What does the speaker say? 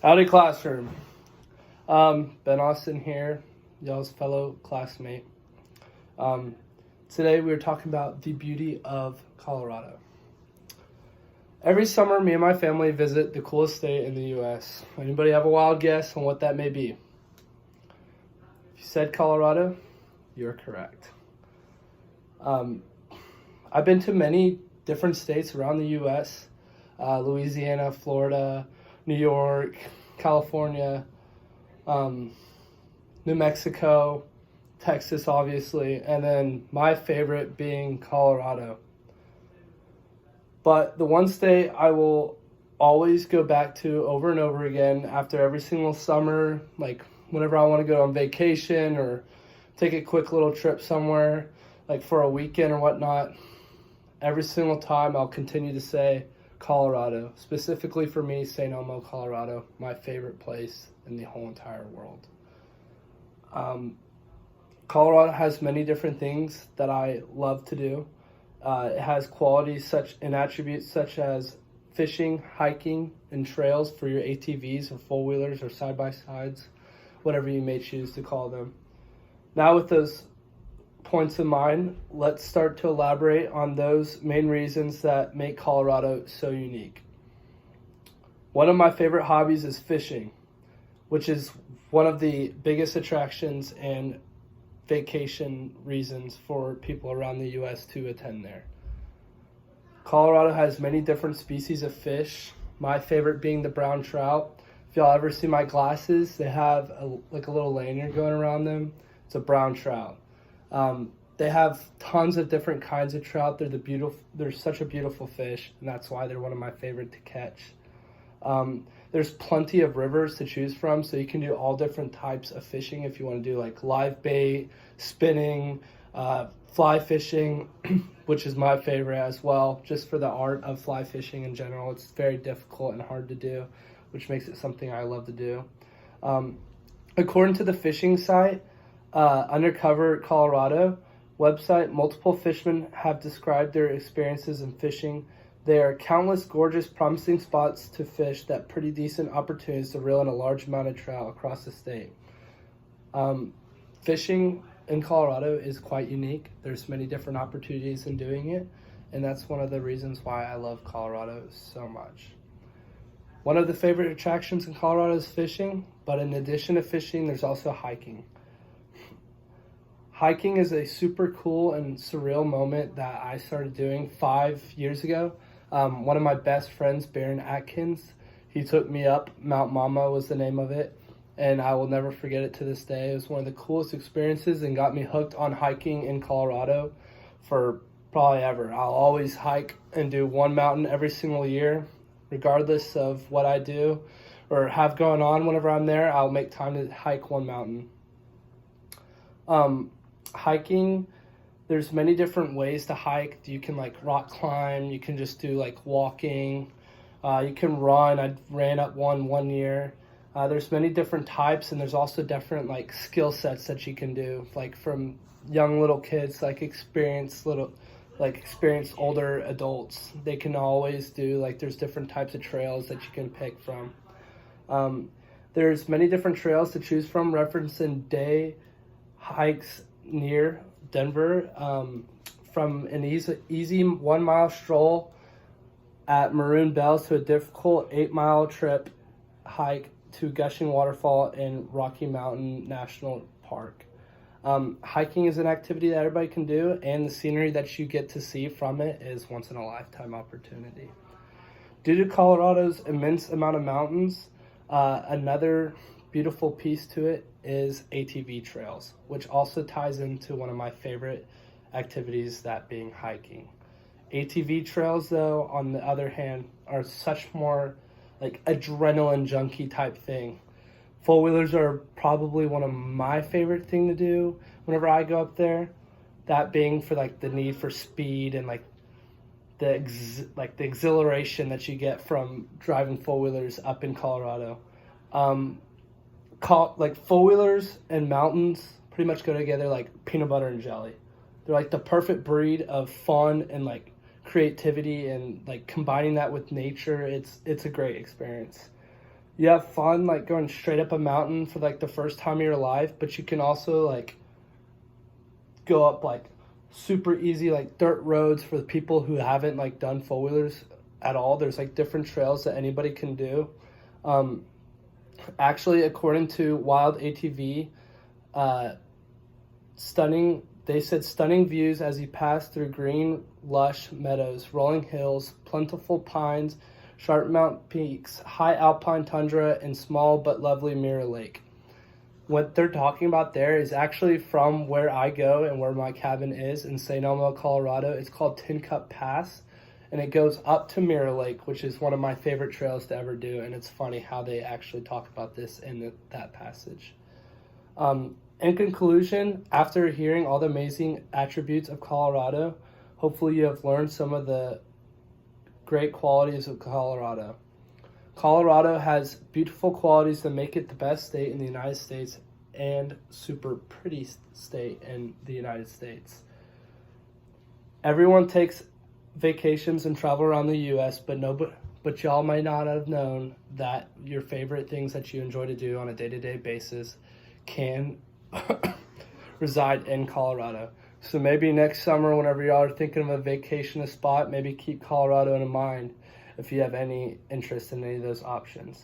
Howdy, classroom. Ben Austin here, y'all's fellow classmate. Um, Today we were talking about the beauty of Colorado. Every summer, me and my family visit the coolest state in the U.S. Anybody have a wild guess on what that may be? If you said Colorado, you're correct. I've been to many different states around the U.S. Louisiana, Florida, New York, California, New Mexico, Texas, obviously, and then my favorite being Colorado. But the one state I will always go back to over and over again after every single summer, like whenever I want to go on vacation or take a quick little trip somewhere, like for a weekend or whatnot, every single time I'll continue to say Colorado, specifically for me, St. Elmo, Colorado, my favorite place in the whole entire world. Colorado has many different things that I love to do. It has qualities such and attributes such as fishing, hiking, and trails for your ATVs or four-wheelers or side-by-sides, whatever you may choose to call them. Now with those points in mind, let's start to elaborate on those main reasons that make Colorado so unique. One of my favorite hobbies is fishing, which is one of the biggest attractions and vacation reasons for people around the U.S. to attend there. Colorado has many different species of fish, my favorite being the brown trout. If y'all ever see my glasses, they have a little lanyard going around them. It's a brown trout. They have tons of different kinds of trout. They're such a beautiful fish, and that's why they're one of my favorite to catch. There's plenty of rivers to choose from, so you can do all different types of fishing if you want to do like live bait, spinning, fly fishing, which is my favorite as well, just for the art of fly fishing in general. It's very difficult and hard to do, which makes it something I love to do. According to the fishing site, Undercover Colorado website, multiple fishermen have described their experiences in fishing. There are countless gorgeous, promising spots to fish that pretty decent opportunities to reel in a large amount of trout across the state. Fishing in Colorado is quite unique. There's many different opportunities in doing it, and that's one of the reasons why I love Colorado so much. One of the favorite attractions in Colorado is fishing, but in addition to fishing, there's also hiking. Hiking is a super cool and surreal moment that I started doing 5 years ago. One of my best friends, Baron Atkins, he took me up. Mount Mama was the name of it, and I will never forget it to this day. It was one of the coolest experiences and got me hooked on hiking in Colorado for probably ever. I'll always hike and do one mountain every single year, regardless of what I do or have going on. Whenever I'm there, I'll make time to hike one mountain. Hiking, there's many different ways to hike. You can like rock climb, you can just do like walking, you can run. I ran up one year. There's many different types, and there's also different like skill sets that you can do, like from young little kids, like experienced older adults. They can always do like, there's different types of trails that you can pick from. There's many different trails to choose from, referencing day hikes near Denver, from an easy 1 mile stroll at Maroon Bells to a difficult 8 mile trip hike to Gushing Waterfall in Rocky Mountain National Park. Hiking is an activity that everybody can do, and the scenery that you get to see from it is once in a lifetime opportunity. Due to Colorado's immense amount of mountains, another beautiful piece to it is ATV trails, which also ties into one of my favorite activities, that being hiking. ATV trails, though, on the other hand, are such more like adrenaline junkie type thing. Four-wheelers are probably one of my favorite thing to do whenever I go up there, that being for like the need for speed and like the exhilaration that you get from driving four-wheelers up in Colorado. Like four-wheelers and mountains pretty much go together like peanut butter and jelly. They're like the perfect breed of fun and like creativity, and like combining that with nature, it's a great experience. You have fun like going straight up a mountain for like the first time of your life, but you can also like go up like super easy like dirt roads for the people who haven't like done four wheelers at all. There's like different trails that anybody can do. Um, Actually, according to Wild ATV, uh, they said stunning views as you pass through green, lush meadows, rolling hills, plentiful pines, sharp mountain peaks, high alpine tundra, and small but lovely Mirror Lake. What they're talking about there is actually from where I go and where my cabin is in St. Elmo, Colorado. It's called Tin Cup Pass, and it goes up to Mirror Lake, which is one of my favorite trails to ever do. And it's funny how they actually talk about this in that passage. In conclusion, after hearing all the amazing attributes of Colorado, hopefully you have learned some of the great qualities of Colorado. Colorado has beautiful qualities that make it the best state in the United States and super pretty state in the United States. Everyone takes vacations and travel around the U.S., but y'all might not have known that your favorite things that you enjoy to do on a day-to-day basis can reside in Colorado. So maybe next summer, whenever y'all are thinking of a vacation spot, maybe keep Colorado in mind if you have any interest in any of those options.